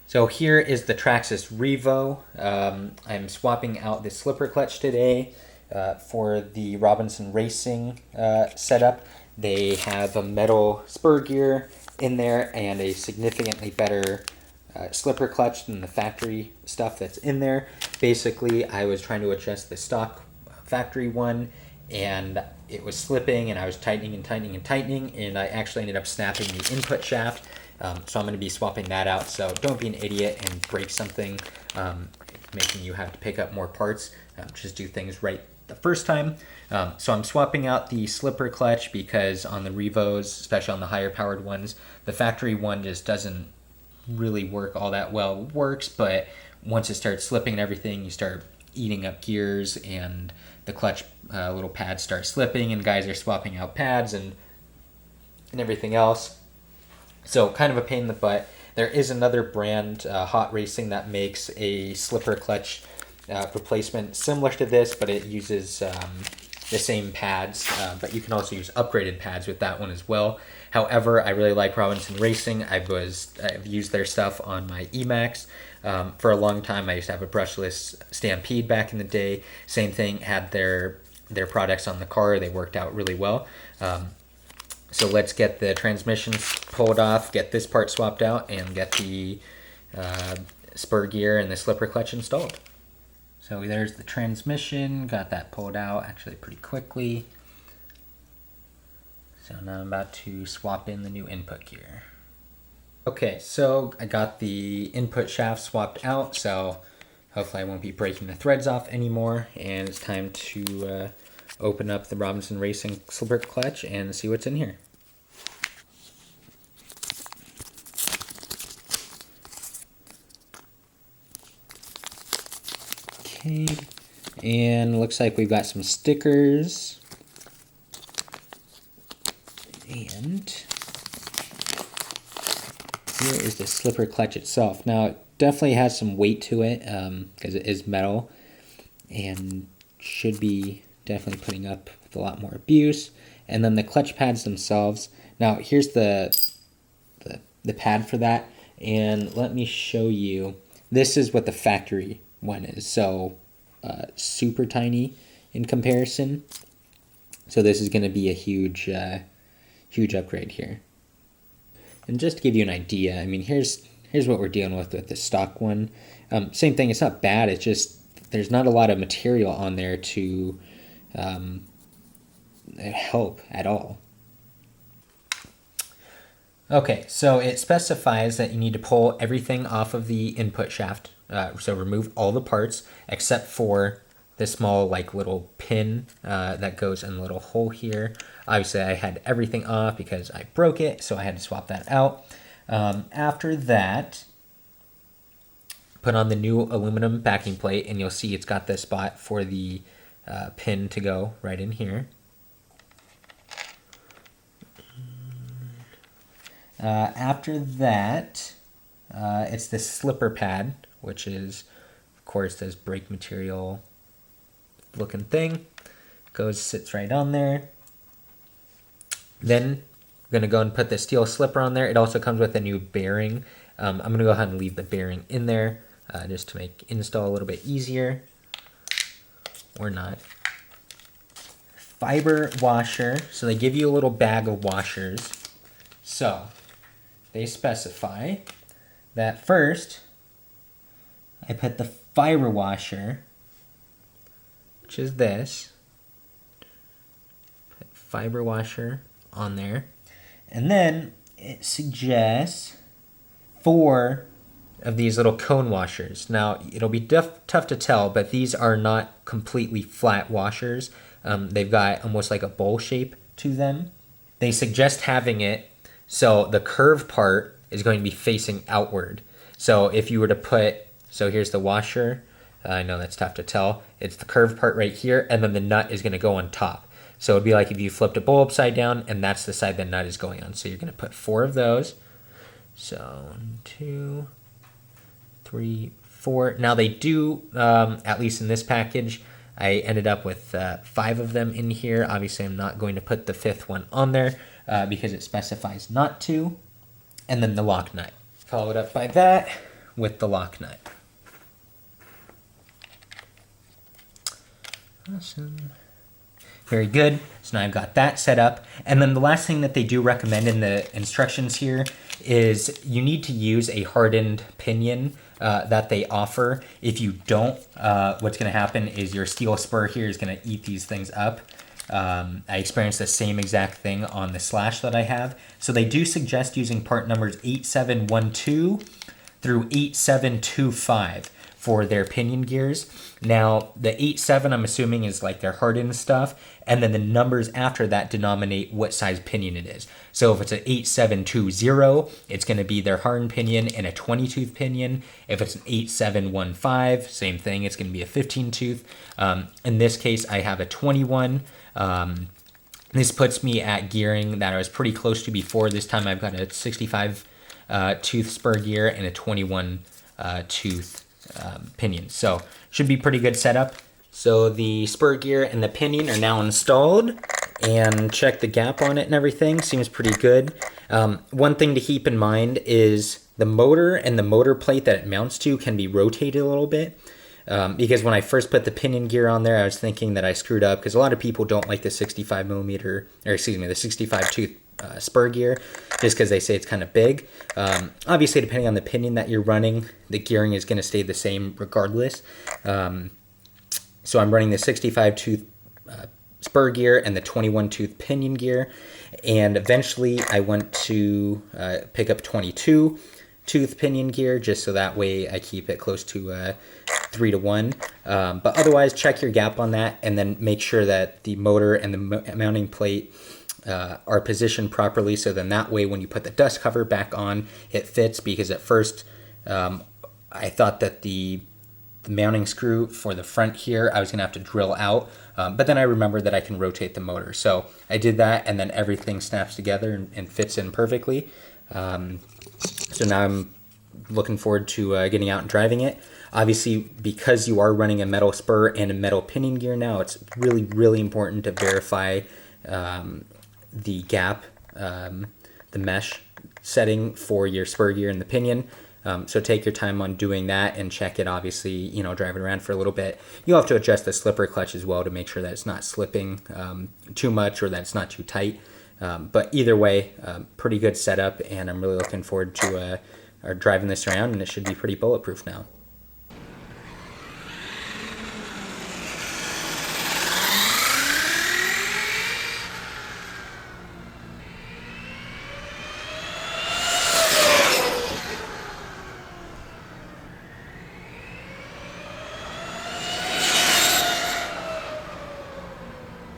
So here is the Traxxas Revo. I'm swapping out the slipper clutch today for the Robinson Racing setup. They have a metal spur gear in there and a significantly better slipper clutch than the factory stuff that's in there. Basically, I was trying to adjust the stock factory one, and it was slipping, and I was tightening and tightening and tightening, and I actually ended up snapping the input shaft. So I'm going to be swapping that out. So don't be an idiot and break something, making you have to pick up more parts. Just do things right the first time. So I'm swapping out the slipper clutch because on the Revos, especially on the higher powered ones, the factory one just doesn't really work all that well. It works, but once it starts slipping and everything, you start eating up gears, and the clutch little pads start slipping, and guys are swapping out pads and everything else. So kind of a pain in the butt. There is another brand, Hot Racing, that makes a slipper clutch replacement similar to this, but it uses the same pads, but you can also use upgraded pads with that one as well. However, I really like Robinson Racing. I've used their stuff on my Emax for a long time. I used to have a brushless Stampede back in the day. Same thing, had their products on the car. They worked out really well. So let's get the transmissions pulled off, get this part swapped out, and get the spur gear and the slipper clutch installed. So there's the transmission, got that pulled out actually pretty quickly. So now I'm about to swap in the new input gear. Okay, so I got the input shaft swapped out, so hopefully I won't be breaking the threads off anymore, and it's time to open up the Robinson Racing slipper clutch and see what's in here. Okay, and looks like we've got some stickers. And here is the slipper clutch itself. Now, it definitely has some weight to it because it is metal and should be definitely putting up with a lot more abuse. And then the clutch pads themselves. Now, here's the pad for that. And let me show you. This is what the factory one is. So super tiny in comparison. So this is going to be a huge upgrade here. And just to give you an idea, I mean, here's what we're dealing with the stock one. Same thing, it's not bad, it's just there's not a lot of material on there to help at all. Okay, so it specifies that you need to pull everything off of the input shaft. So remove all the parts except for the small little pin that goes in the little hole here. Obviously I had everything off because I broke it, so I had to swap that out. After that, put on the new aluminum backing plate, and you'll see it's got the spot for the pin to go right in here. After that, it's the slipper pad, which is, of course, this brake material looking thing. Sits right on there. Then I'm going to go and put the steel slipper on there. It also comes with a new bearing. I'm going to go ahead and leave the bearing in there just to make install a little bit easier. Or not. Fiber washer. So they give you a little bag of washers. So they specify that first I put the fiber washer, which is this. Put fiber washer on there. And then it suggests 4 of these little cone washers. Now, it'll be tough to tell, but these are not completely flat washers. They've got almost like a bowl shape to them. They suggest having it so the curved part is going to be facing outward. So if you were to put, so here's the washer. I know that's tough to tell. It's the curved part right here, and then the nut is going to go on top. So it'd be like if you flipped a bowl upside down, and that's the side the nut is going on. So you're going to put 4 of those. So 1, 2, 3, 4. Now they do, at least in this package, I ended up with 5 of them in here. Obviously, I'm not going to put the 5th one on there because it specifies not to. And then the lock nut. Followed up by that with the lock nut. Awesome. Very good. So now I've got that set up. And then the last thing that they do recommend in the instructions here is you need to use a hardened pinion that they offer. If you don't, what's going to happen is your steel spur here is going to eat these things up. I experienced the same exact thing on the Slash that I have. So they do suggest using part numbers 8712 through 8725 for their pinion gears. Now, the 87 I'm assuming is like their hardened stuff, and then the numbers after that denominate what size pinion it is. So if it's an 8720, it's going to be their hardened pinion and a 20-tooth pinion. If it's an 8715, same thing, it's going to be a 15-tooth. In this case, I have a 21. This puts me at gearing that I was pretty close to before. This time I've got a 65 tooth spur gear and a 21 tooth pinion. So should be pretty good setup. So the spur gear and the pinion are now installed, and check the gap on it and everything. Seems pretty good. One thing to keep in mind is the motor and the motor plate that it mounts to can be rotated a little bit. Because when I first put the pinion gear on there, I was thinking that I screwed up because a lot of people don't like the 65 millimeter, or excuse me, the 65 tooth spur gear, just because they say it's kind of big. Obviously, depending on the pinion that you're running, the gearing is going to stay the same regardless. So I'm running the 65 tooth spur gear and the 21 tooth pinion gear, and eventually I went to pick up 22 tooth pinion gear just so that way I keep it close to 3-to-1. But otherwise, check your gap on that, and then make sure that the motor and the mounting plate are positioned properly, so then that way when you put the dust cover back on, it fits. Because at first I thought that the mounting screw for the front here I was gonna have to drill out, but then I remembered that I can rotate the motor, so I did that, and then everything snaps together and fits in perfectly. So now I'm looking forward to getting out and driving it. Obviously, because you are running a metal spur and a metal pinion gear now, it's really, really important to verify the gap, the mesh setting for your spur gear and the pinion. So take your time on doing that and check it. Obviously, you know, drive it around for a little bit. You'll have to adjust the slipper clutch as well to make sure that it's not slipping too much or that it's not too tight. But either way, pretty good setup, and I'm really looking forward to driving this around, and it should be pretty bulletproof now.